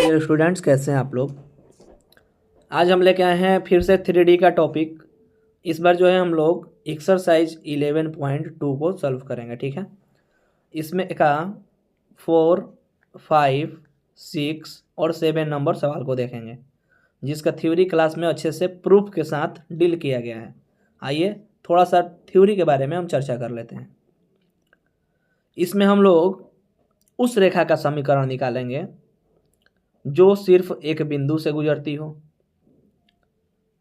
Dear students, कैसे हैं आप लोग। आज हम लेके आए हैं फिर से 3D का टॉपिक। इस बार जो है हम लोग एक्सरसाइज 11.2 को सॉल्व करेंगे, ठीक है। इसमें का 4, 5, 6 और 7 नंबर सवाल को देखेंगे, जिसका थ्योरी क्लास में अच्छे से प्रूफ के साथ डील किया गया है। आइए थोड़ा सा थ्योरी के बारे में हम चर्चा कर लेते हैं। इसमें हम लोग उस रेखा का समीकरण निकालेंगे जो सिर्फ एक बिंदु से गुजरती हो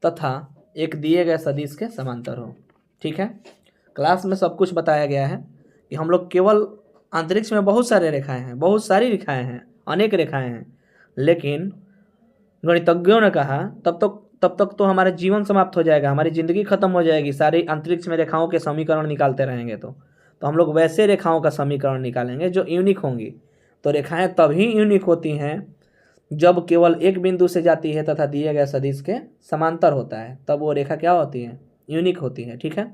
तथा एक दिए गए सदिश के समांतर हो, ठीक है। क्लास में सब कुछ बताया गया है कि हम लोग केवल अंतरिक्ष में बहुत सारे रेखाएं हैं, बहुत सारी रेखाएं हैं, अनेक रेखाएं हैं, लेकिन गणितज्ञों ने कहा तब तक तो हमारा जीवन समाप्त हो जाएगा, हमारी ज़िंदगी खत्म हो जाएगी, सारी अंतरिक्ष में रेखाओं के समीकरण निकालते रहेंगे। तो हम लोग वैसे रेखाओं का समीकरण निकालेंगे जो यूनिक होंगी। तो रेखाएं तभी यूनिक होती हैं जब केवल एक बिंदु से जाती है तथा दिए गए सदिश के समांतर होता है, तब वो रेखा क्या होती है, यूनिक होती है, ठीक है।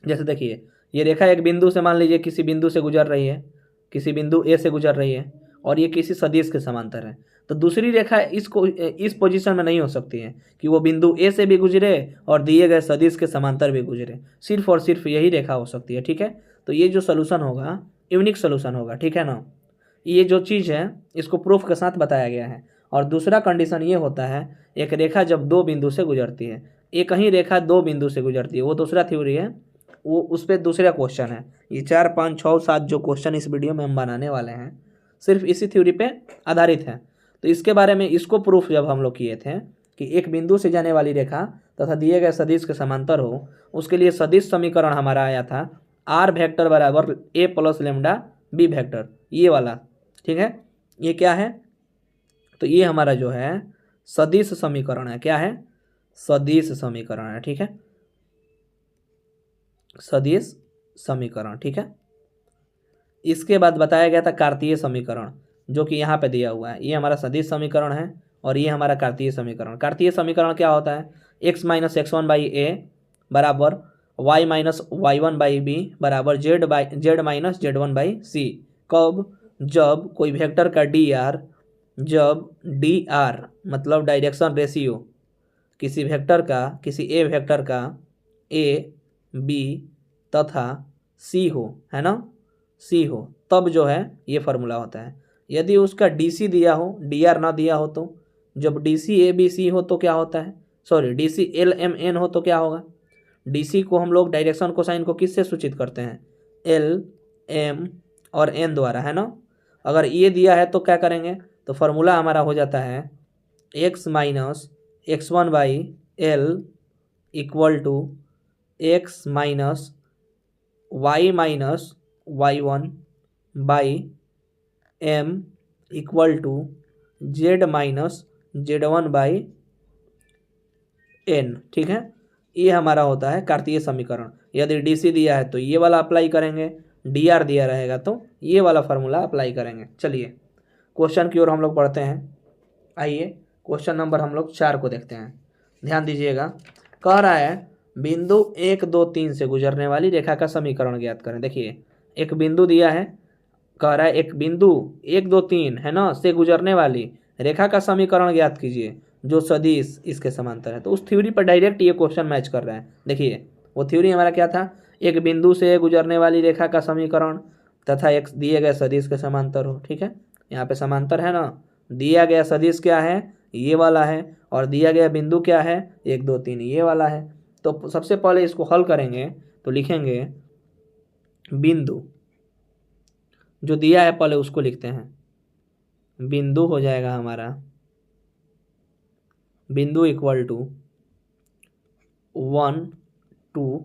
जैसे देखिए, ये रेखा एक बिंदु से, मान लीजिए किसी बिंदु से गुजर रही है, किसी बिंदु ए से गुजर रही है और ये किसी सदिश के समांतर है। तो दूसरी रेखा इस पोजीशन में नहीं हो सकती है कि वो बिंदु ए से भी गुजरे और दिए गए सदिश के समांतर भी गुजरे, सिर्फ और सिर्फ यही रेखा हो सकती है, ठीक है। तो ये जो सोल्यूशन होगा यूनिक सोल्यूशन होगा, ठीक है ना। ये जो चीज़ है इसको प्रूफ के साथ बताया गया है। और दूसरा कंडीशन ये होता है, एक रेखा जब दो बिंदु से गुजरती है, एक ही रेखा दो बिंदु से गुजरती है, वो दूसरा थ्योरी है, वो उस पर दूसरा क्वेश्चन है। ये 4, 5, 6, 7 जो क्वेश्चन इस वीडियो में हम बनाने वाले हैं सिर्फ इसी थ्योरी पे आधारित है। तो इसके बारे में इसको प्रूफ जब हम लोग किए थे कि एक बिंदु से जाने वाली रेखा तथा दिए गए सदिश के समांतर हो, उसके लिए सदिश समीकरण हमारा आया था आर वेक्टर बराबर ए प्लस लेमडा बी वेक्टर, ये वाला, ठीक है। ये क्या है, तो ये हमारा जो है सदिश समीकरण है। क्या है, सदिश समीकरण है, ठीक है, सदिश समीकरण, ठीक है। इसके बाद बताया गया था कार्तीय समीकरण, जो कि यहाँ पे दिया हुआ है। ये हमारा सदिश समीकरण है और ये हमारा कार्तीय समीकरण। कार्तीय समीकरण क्या होता है, x minus x1 by A बराबर y minus y1 by B बराबर z minus z1 by C. कब, जब कोई वेक्टर का जब डी आर मतलब डायरेक्शन रेशियो किसी वेक्टर का, किसी ए वेक्टर का ए बी तथा सी हो, है ना, सी हो, तब जो है ये फार्मूला होता है। यदि उसका डी सी दिया हो, डी आर ना दिया हो, तो जब D C A B C हो तो क्या होता है, sorry D C L M N हो तो क्या होगा। डी सी को हम लोग डायरेक्शन कोसाइन को किससे सूचित करते हैं, एल एम और एन द्वारा, है ना। अगर ये दिया है तो क्या करेंगे, तो फार्मूला हमारा हो जाता है x minus x1 by L equal to X minus y1 by m equal to z minus z1 by n, ठीक है। ये हमारा होता है कार्तीय समीकरण। यदि डी सी दिया है तो ये वाला अप्लाई करेंगे, डी आर दिया रहेगा तो ये वाला फार्मूला अप्लाई करेंगे। चलिए क्वेश्चन की ओर हम लोग पढ़ते हैं। आइए क्वेश्चन नंबर हम लोग 4 को देखते हैं, ध्यान दीजिएगा। कह रहा है बिंदु 1, 2, 3 से गुजरने वाली रेखा का समीकरण ज्ञात करें। देखिए एक बिंदु दिया है, कह रहा है एक बिंदु 1, 2, 3 है ना से गुजरने वाली रेखा का समीकरण ज्ञात कीजिए जो सदिश इसके समांतर है। तो उस थ्योरी पर डायरेक्ट ये क्वेश्चन मैच कर रहा है। देखिए वो थ्योरी हमारा क्या था, एक बिंदु से गुजरने वाली रेखा का समीकरण तथा एक दिए गए सदिश के समांतर हो, ठीक है। यहाँ पे समांतर है ना, दिया गया सदिश क्या है, ये वाला है, और दिया गया बिंदु क्या है, 1, 2, 3 ये वाला है। तो सबसे पहले इसको हल करेंगे तो लिखेंगे बिंदु जो दिया है पहले उसको लिखते हैं, बिंदु हो जाएगा हमारा बिंदु इक्वल टू 1, 2,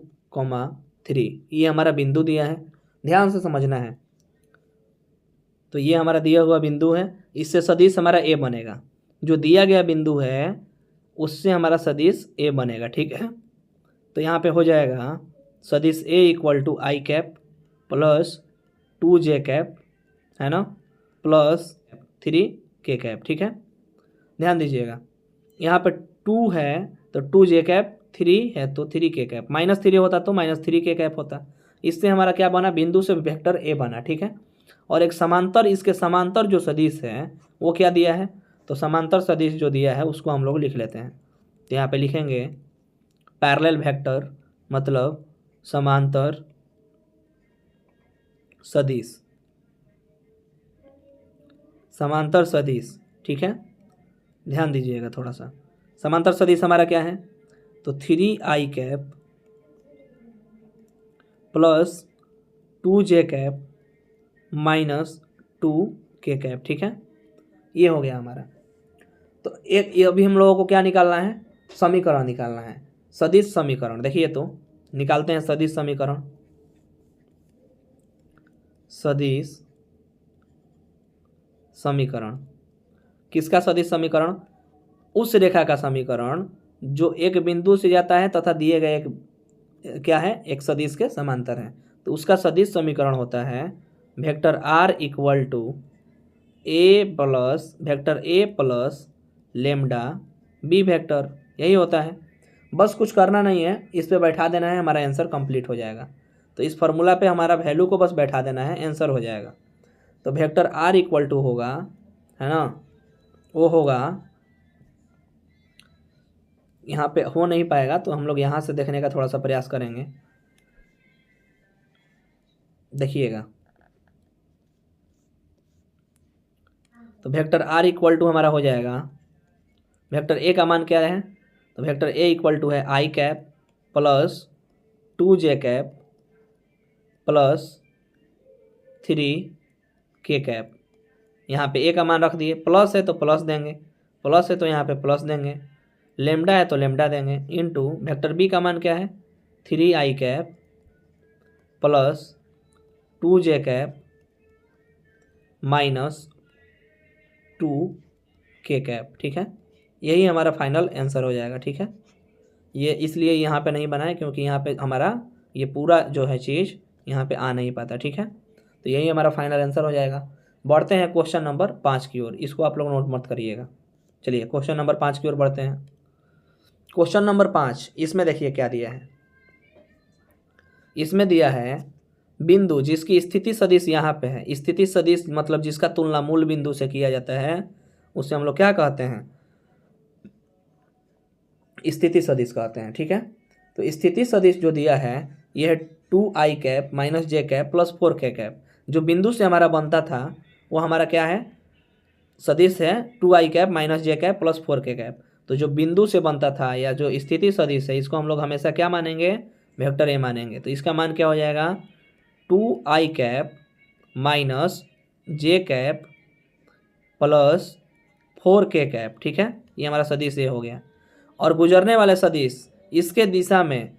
3, ये हमारा बिंदु दिया है, ध्यान से समझना है। तो ये हमारा दिया हुआ बिंदु है, इससे सदिश हमारा ए बनेगा, जो दिया गया बिंदु है उससे हमारा सदिश ए बनेगा, ठीक है। तो यहाँ पे हो जाएगा सदिश A equal to i cap plus 2j cap, है ना, प्लस 3k कैप, ठीक है। ध्यान दीजिएगा यहाँ पे 2 है तो 2j कैप, 3 है तो 3k कैप, -3 होता तो -3k कैप होता। इससे हमारा क्या बना, बिंदु से वेक्टर ए बना, ठीक है। और एक समांतर, इसके समांतर जो सदिश है वो क्या दिया है, तो समांतर सदिश जो दिया है उसको हम लोग लिख लेते हैं। तो यहाँ पे लिखेंगे पैरेलल वेक्टर मतलब समांतर सदिश, समांतर सदिश, ठीक है। ध्यान दीजिएगा थोड़ा सा। समांतर सदिश हमारा क्या है, तो 3i plus 2j minus 2k, ठीक है। ये हो गया हमारा। तो एक ये अभी हम लोगों को क्या निकालना है, समीकरण निकालना है, सदिश समीकरण। देखिए तो निकालते हैं सदिश समीकरण। सदिश समीकरण किसका सदिश समीकरण, उस रेखा का समीकरण जो एक बिंदु से जाता है तथा दिए गए एक क्या है, एक सदिश के समांतर है। तो उसका सदिश समीकरण होता है vector r equal to vector a plus lambda b vector, यही होता है। बस कुछ करना नहीं है, इस पे बैठा देना है, हमारा आंसर कंप्लीट हो जाएगा। तो इस फार्मूला पे हमारा वैल्यू को बस बैठा देना है, आंसर हो जाएगा। तो वेक्टर r इक्वल टू होगा, है ना, वो होगा, यहाँ पे हो नहीं पाएगा तो हम लोग यहाँ से देखने का थोड़ा सा प्रयास करेंगे। देखिएगा, तो वेक्टर r इक्वल टू हमारा हो जाएगा, वेक्टर a का मान क्या है, तो वेक्टर a इक्वल टू है i plus 2j plus 3k। यहाँ पे a का मान रख दिए, प्लस है तो प्लस देंगे, प्लस है तो यहाँ पे प्लस देंगे, लेमडा है तो लेमडा देंगे, इनटू वेक्टर b का मान क्या है 3i plus 2j minus 2k, ठीक है। यही हमारा फाइनल आंसर हो जाएगा, ठीक है। ये इसलिए यहाँ पे नहीं बनाए क्योंकि यहाँ पे हमारा ये पूरा जो है चीज़ यहाँ पे आ नहीं पाता, ठीक है। तो यही हमारा फाइनल आंसर हो जाएगा। बढ़ते हैं क्वेश्चन नंबर 5 की ओर, इसको आप लोग नोट मत करिएगा। चलिए क्वेश्चन नंबर 5 की ओर बढ़ते हैं। क्वेश्चन नंबर 5, इसमें देखिए क्या दिया है। इसमें दिया है बिंदु जिसकी स्थिति सदिश यहाँ पे है। स्थिति सदिश मतलब जिसका तुलना मूल बिंदु से किया जाता है, उससे हम लोग क्या कहते हैं, स्थिति सदिश कहते हैं, ठीक है। तो स्थिति सदिश जो दिया है यह है 2i minus j plus 4k। जो बिंदु से हमारा बनता था वो हमारा क्या है, सदिश है 2i minus j plus 4k। तो जो बिंदु से बनता था या जो स्थिति सदिश है, इसको हम लोग हमेशा क्या मानेंगे, वेक्टर a मानेंगे। तो इसका मान क्या हो जाएगा 2i minus j plus 4k, ठीक है। ये हमारा सदिश a हो गया। और गुजरने वाले सदिश इसके दिशा में,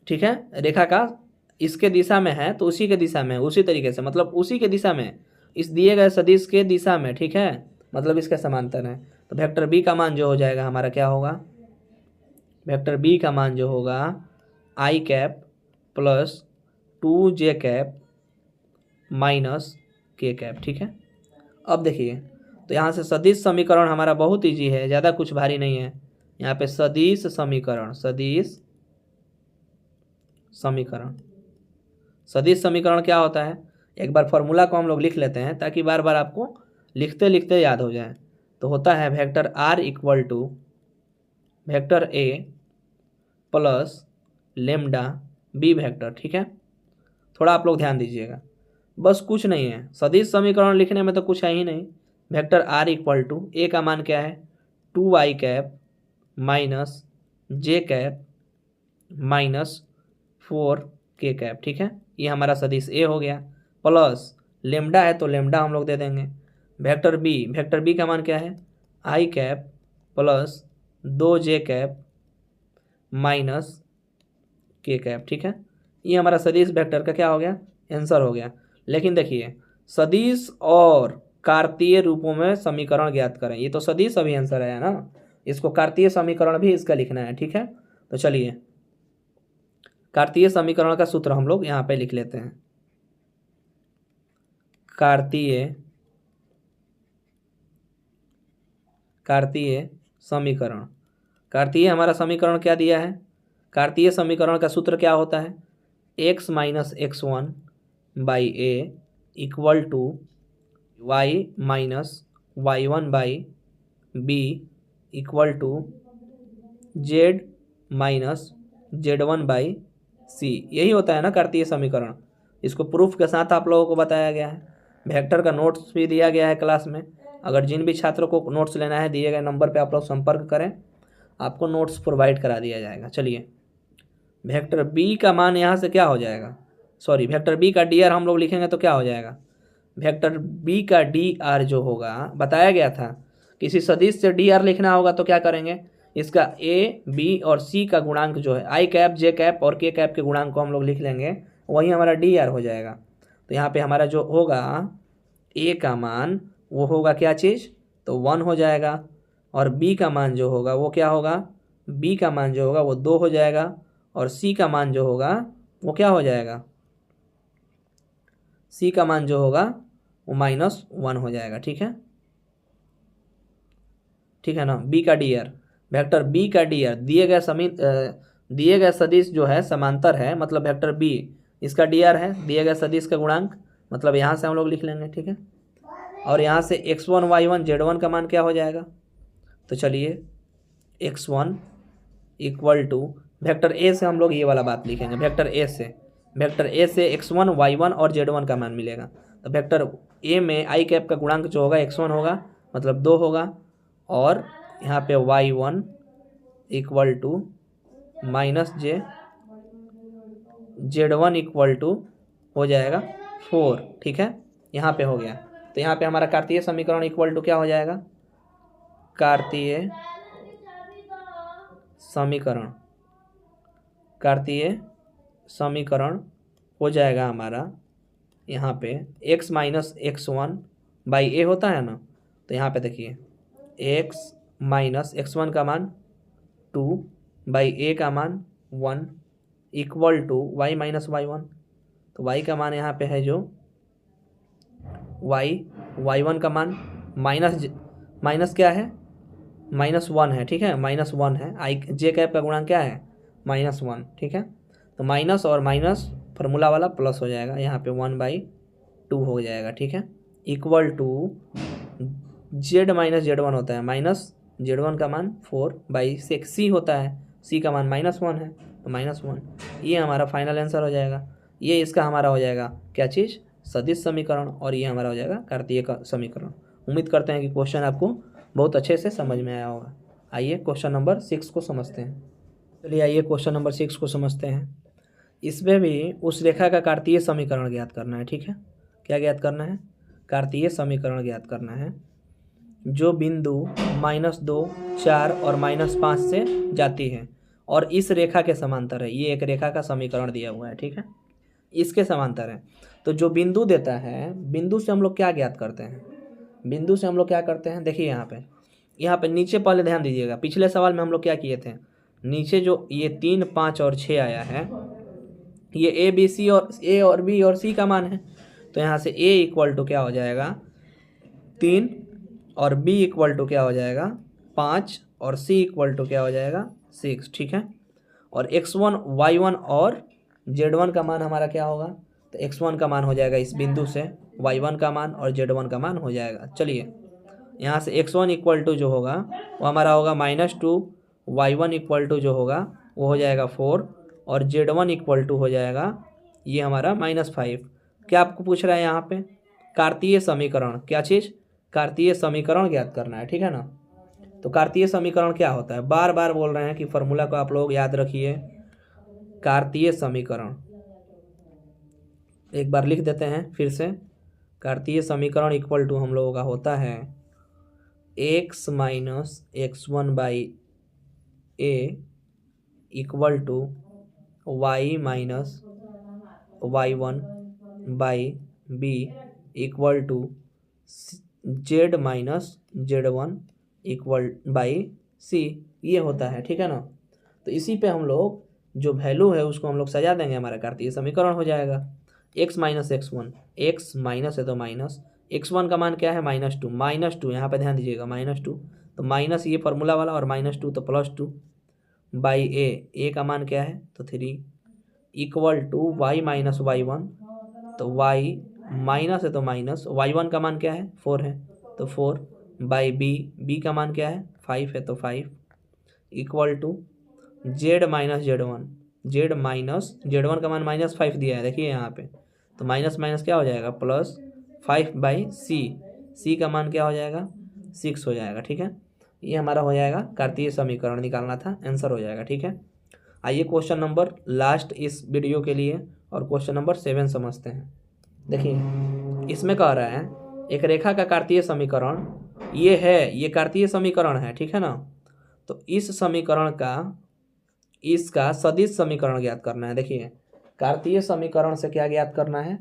ठीक है, रेखा का इसके दिशा में है तो उसी के दिशा में, उसी तरीके से मतलब उसी के दिशा में, इस दिए गए सदिश के दिशा में, ठीक है, मतलब इसके समांतर है। तो वेक्टर b का मान जो हो जाएगा हमारा क्या होगा, वेक्टर b का मान जो होगा i plus 2j minus k, ठीक है। अब देखिए, तो यहाँ से सदिश समीकरण हमारा बहुत ईजी है, ज़्यादा कुछ भारी नहीं है। यहाँ पे सदिश समीकरण, सदिश समीकरण, सदिश समीकरण क्या होता है, एक बार फॉर्मूला को हम लोग लिख लेते हैं ताकि बार बार आपको लिखते लिखते याद हो जाए। तो होता है vector r equal to vector a plus lambda b vector, ठीक है। थोड़ा आप लोग ध्यान दीजिएगा, बस कुछ नहीं है, सदिश समीकरण लिखने में तो कुछ है ही नहीं। Vector r equal to a का मान क्या है 2i minus j minus 4k, ठीक है। ये हमारा सदिश a हो गया, प्लस लेमडा है तो लेमडा हम लोग दे देंगे। वेक्टर b का मान क्या है i plus 2j minus k, ठीक है। ये हमारा सदिश वेक्टर का क्या हो गया, आंसर हो गया। लेकिन देखिए, सदिश और कार्तीय रूपों में समीकरण ज्ञात करें, ये तो सदिश अभी आंसर है ना, इसको कार्तीय समीकरण भी इसका लिखना है, ठीक है। तो चलिए कार्तीय समीकरण का सूत्र हम लोग यहाँ पे लिख लेते हैं। कार्तीय समीकरण, कार्तीय हमारा समीकरण क्या दिया है, कार्तीय समीकरण का सूत्र क्या होता है x minus x1 by a equal to y minus y1 by B equal to z minus z1 by C. यही होता है ना कार्तीय समीकरण। इसको प्रूफ के साथ आप लोगों को बताया गया है। वेक्टर का नोट्स भी दिया गया है क्लास में। अगर जिन भी छात्रों को नोट्स लेना है दिए गए नंबर पे आप लोग संपर्क करें, आपको नोट्स प्रोवाइड करा दिया जाएगा। चलिए, वेक्टर बी का मान यहाँ से क्या हो जाएगा, सॉरी वेक्टर बी का डी आर हम लोग लिखेंगे तो क्या हो जाएगा, वेक्टर बी का डी आर जो होगा, बताया गया था किसी सदिश से डी आर लिखना होगा तो क्या करेंगे, इसका ए बी और सी का गुणांक जो है आई कैप जे कैप और के कैप के गुणांक को हम लोग लिख लेंगे, वही हमारा डी आर हो जाएगा। तो यहाँ पे हमारा जो होगा ए का मान वो होगा क्या चीज़, तो 1 हो जाएगा, और बी का मान जो होगा वो क्या होगा, बी का मान जो होगा वो 2 हो जाएगा, और सी का मान जो होगा वो क्या हो जाएगा, सी का मान जो होगा वो -1 हो जाएगा। ठीक है, ठीक है ना। बी का डी आर, वेक्टर बी का डी आर दिए गए सदिश जो है समांतर है, मतलब वेक्टर बी इसका डी आर है, दिए गए सदिश का गुणांक, मतलब यहाँ से हम लोग लिख लेंगे। ठीक है, और यहाँ से x1 y1 z1 का मान क्या हो जाएगा, तो चलिए x1 equal to vector A से हम लोग ये वाला बात लिखेंगे, वेक्टर ए से x1 y1 और z1 का मान मिलेगा। तो वेक्टर ए में आई कैप का गुणांक जो होगा x1 होगा, मतलब 2 होगा, और यहाँ पे y1 equal to -j, z1 equal to हो जाएगा 4। ठीक है, यहाँ पे हो गया। तो यहाँ पे हमारा कार्तीय समीकरण इक्वल टू क्या हो जाएगा, कार्तीय समीकरण हो जाएगा हमारा यहाँ पे x माइनस x1 बाई ए होता है ना, तो यहाँ पे देखिए x माइनस x1 का मान 2 बाई ए का मान 1 equal to y minus y1। तो y का मान यहाँ पे है जो y1 का मान माइनस क्या है, -1 है। ठीक है, -1 है, आई जे कैप का गुणांक क्या है, -1। ठीक है, तो माइनस और माइनस फार्मूला वाला प्लस हो जाएगा, यहाँ पे 1/2 हो जाएगा। ठीक है, equal to z minus z1 होता है, -z1 का मान 4/6, सी होता है, सी का मान -1 है, तो -1। ये हमारा फाइनल आंसर हो जाएगा। ये इसका हमारा हो जाएगा क्या चीज़, सदिश समीकरण, और ये हमारा हो जाएगा कार्तीय का समीकरण। उम्मीद करते हैं कि क्वेश्चन आपको बहुत अच्छे से समझ में आया होगा। आइए क्वेश्चन नंबर 6 को समझते हैं। चलिए आइए क्वेश्चन नंबर 6 को समझते हैं। इसमें भी उस रेखा का कार्तीय समीकरण ज्ञात करना है। ठीक है, क्या ज्ञात करना है, कार्तीय समीकरण ज्ञात करना है जो बिंदु -2, 4 और -5 से जाती है और इस रेखा के समांतर है। ये एक रेखा का समीकरण दिया हुआ है। ठीक है, इसके समांतर है। तो जो बिंदु देता है, बिंदु से हम लोग क्या ज्ञात करते हैं, बिंदु से हम लोग क्या करते हैं, देखिए यहाँ पे नीचे पहले ध्यान दीजिएगा। पिछले सवाल में हम लोग क्या किए थे, नीचे जो ये 3, 5 और 6 आया है, ये ए बी सी और ए और बी और सी का मान है। तो यहाँ से ए इक्वल टू क्या हो जाएगा 3, और बी इक्वल टू क्या हो जाएगा 5, और सी इक्वल टू क्या हो जाएगा 6। ठीक है, और x1 y1 और z1 का मान हमारा क्या होगा, तो x1 का मान हो जाएगा इस बिंदु से, y1 का मान और z1 का मान हो जाएगा। चलिए यहाँ से x1 इक्वल टू जो होगा वो हमारा होगा -2, y1 इक्वल टू जो होगा वो हो जाएगा 4, और z1 इक्वल टू हो जाएगा ये हमारा -5। क्या आपको पूछ रहा है यहाँ पे, कार्तीय समीकरण, क्या चीज़, कार्तीय समीकरण ज्ञात करना है। ठीक है ना। तो कार्तीय समीकरण क्या होता है, बार बार बोल रहे हैं कि फॉर्मूला को आप लोग याद रखिए। कार्तीय समीकरण एक बार लिख देते हैं फिर से। कार्तीय समीकरण इक्वल टू हम लोगों का होता है x minus x1 by A equal to y minus y1 by B equal to z minus z1 equal by C, ये होता है। ठीक है ना। तो इसी पे हम लोग जो वैल्यू है उसको हम लोग सजा देंगे, हमारा कार्तीय समीकरण हो जाएगा। x minus x1, x minus है तो माइनस, x1 का मान क्या है -2 यहाँ पे ध्यान दीजिएगा -2, तो माइनस ये फार्मूला वाला और -2 तो +2 बाई ए का मान क्या है तो 3 equal to y minus y1, तो y माइनस है तो माइनस, y1 का मान क्या है 4 है तो 4 बाई बी का मान क्या है 5 है तो 5 equal to Z minus Z one का मान -5 दिया है देखिए यहाँ पे, तो माइनस माइनस क्या हो जाएगा +5/c, सी का मान क्या हो जाएगा 6 हो जाएगा। ठीक है, ये हमारा हो जाएगा कार्तीय समीकरण निकालना था, आंसर हो जाएगा। ठीक है, आइए क्वेश्चन नंबर लास्ट इस वीडियो के लिए और क्वेश्चन नंबर 7 समझते हैं। देखिए इसमें कह रहा है एक रेखा का कार्तीय समीकरण ये है, ये कार्तीय समीकरण है। ठीक है ना, तो इस समीकरण का इसका सदिश समीकरण ज्ञात करना है। देखिए कार्तीय समीकरण से क्या ज्ञात करना है,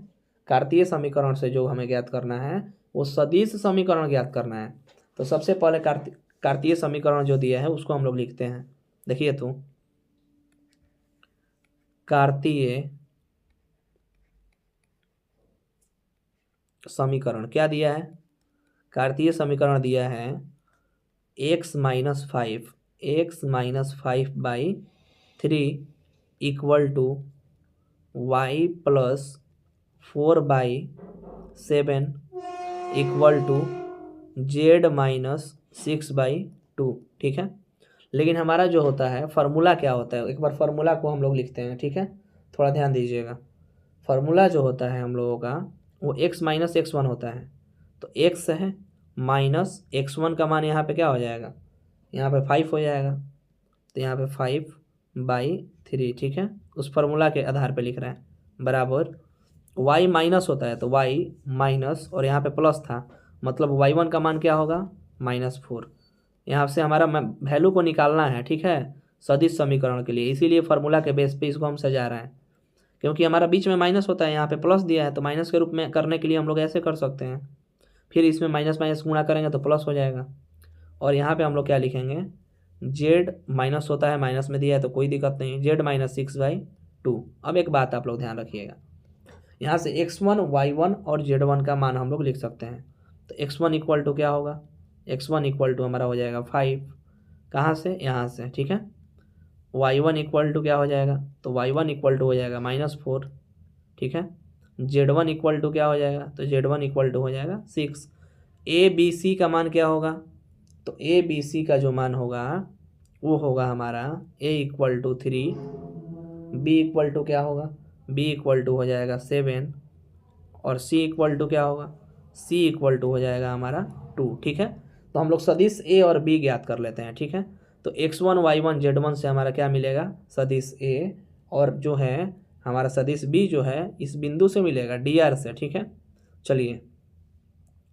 कार्तीय समीकरण से जो हमें ज्ञात करना है वो सदिश समीकरण ज्ञात करना है। तो सबसे पहले कार्तीय समीकरण जो दिया है उसको हम लोग लिखते हैं। देखिए तो कार्तीय समीकरण क्या दिया है, कार्तीय समीकरण दिया है x - 5/3 equal to y + 4/7 equal to z - 6/2। ठीक है, लेकिन हमारा जो होता है फार्मूला क्या होता है, एक बार फार्मूला को हम लोग लिखते हैं। ठीक है, थोड़ा ध्यान दीजिएगा, फार्मूला जो होता है हम लोगों का वो x - x1 होता है। तो x है माइनस x1 का मान यहाँ पे क्या हो जाएगा, यहाँ पे 5 हो जाएगा, तो यहाँ पे 5/3। ठीक है, उस फार्मूला के आधार पे लिख रहे हैं, बराबर y माइनस होता है तो y माइनस और यहाँ पे प्लस था, मतलब y1 का मान क्या होगा -4। यहाँ से हमारा वैल्यू को निकालना है। ठीक है, सदिश समीकरण के लिए, इसीलिए फार्मूला के बेस पे इसको हम सजा रहे हैं, क्योंकि हमारा बीच में माइनस होता है, यहाँ पे प्लस दिया है तो माइनस के रूप में करने के लिए हम लोग ऐसे कर सकते हैं, फिर इसमें माइनस माइनस गुणा करेंगे तो प्लस हो जाएगा। और यहाँ पे हम लोग क्या लिखेंगे, जेड माइनस होता है, माइनस में दिया है तो कोई दिक्कत नहीं, जेड - 6/2। अब एक बात आप लोग ध्यान रखिएगा, यहाँ से x1 y1 और z1 का मान हम लोग लिख सकते हैं। तो x1 इक्वल टू क्या होगा, x1 इक्वल टू हमारा हो जाएगा 5, कहाँ से, यहाँ से। ठीक है, y1 इक्वल टू क्या हो जाएगा, तो y1 इक्वल टू हो जाएगा -4। ठीक है, z1 इक्वल टू क्या हो जाएगा, तो z1 इक्वल टू हो जाएगा 6। ए बी सी का मान क्या होगा, तो ए बी सी का जो मान होगा वो होगा हमारा a equal to 3, b equal to क्या होगा, b इक्वल टू हो जाएगा 7 और c इक्वल टू क्या होगा, c इक्वल टू हो जाएगा हमारा 2। ठीक है, तो हम लोग सदिश a और b ज्ञात कर लेते हैं। ठीक है, तो x1 y1 z1 से हमारा क्या मिलेगा, सदिश a, और जो है हमारा सदिश b जो है इस बिंदु से मिलेगा dr से। ठीक है, चलिए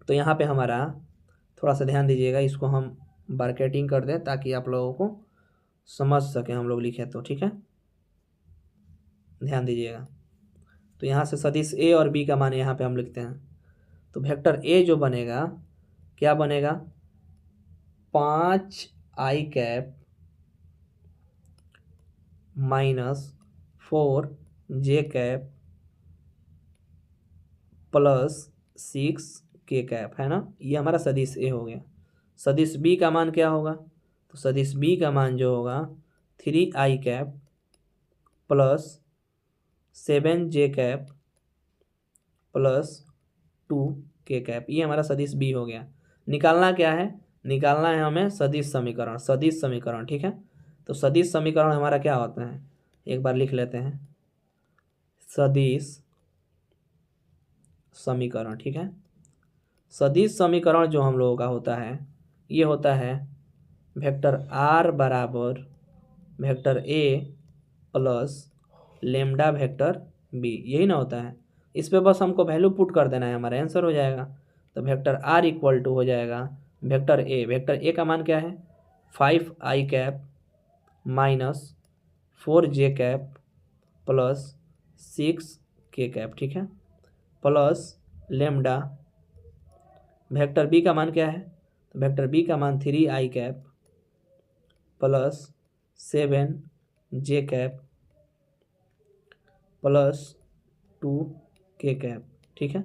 तो यहाँ पे हमारा थोड़ा सा ध्यान दीजिएगा, इसको हम ब्रैकेटिंग कर दें ताकि आप लोगों को समझ सकें हम लोग लिखें तो। ठीक है, ध्यान दीजिएगा, तो यहाँ से सदिश a और b का मान यहाँ पे हम लिखते हैं। तो वेक्टर a जो बनेगा क्या बनेगा, 5i cap -4j cap +6k cap, है ना, ये हमारा सदिश a हो गया। सदिश b का मान क्या होगा, तो सदिश b का मान जो होगा 3i cap +7j cap +2k cap, ये हमारा सदिश b हो गया। निकालना क्या है, निकालना है हमें सदिश समीकरण, सदिश समीकरण। ठीक है, तो सदिश समीकरण हमारा क्या होता है, एक बार लिख लेते हैं, सदिश समीकरण। ठीक है, सदिश समीकरण जो हम लोगों का होता है ये होता है वेक्टर r बराबर vector a plus lambda vector b, यही ना होता है। इस पे बस हमको वैल्यू पुट कर देना है, हमारा आंसर हो जाएगा। तो वेक्टर r इक्वल टू हो जाएगा वेक्टर a का मान क्या है 5i cap -4j cap +6k cap. ठीक है, प्लस लेमडा, वेक्टर b का मान क्या है, तो वेक्टर b का मान 3i cap +7j cap +2k cap. ठीक है,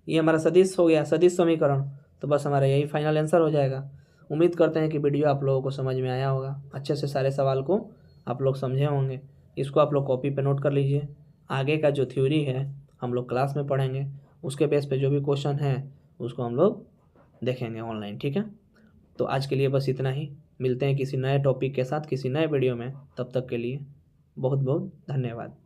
ये हमारा सदिश हो गया, सदिश समीकरण। तो बस हमारा यही फाइनल आंसर हो जाएगा। उम्मीद करते हैं कि वीडियो आप लोगों को समझ में आया होगा, अच्छे से सारे सवाल को आप लोग समझे होंगे। इसको आप लोग कॉपी पे नोट कर लीजिए, आगे का जो थ्योरी है हम लोग क्लास में पढ़ेंगे, उसके बेस पे जो भी क्वेश्चन है उसको हम लोग देखेंगे ऑनलाइन। ठीक है। तो आज के लिए बस इतना ही। मिलते हैं किसी नए टॉपिक के साथ किसी नए वीडियो में। तब तक के लिए बहुत बहुत धन्यवाद।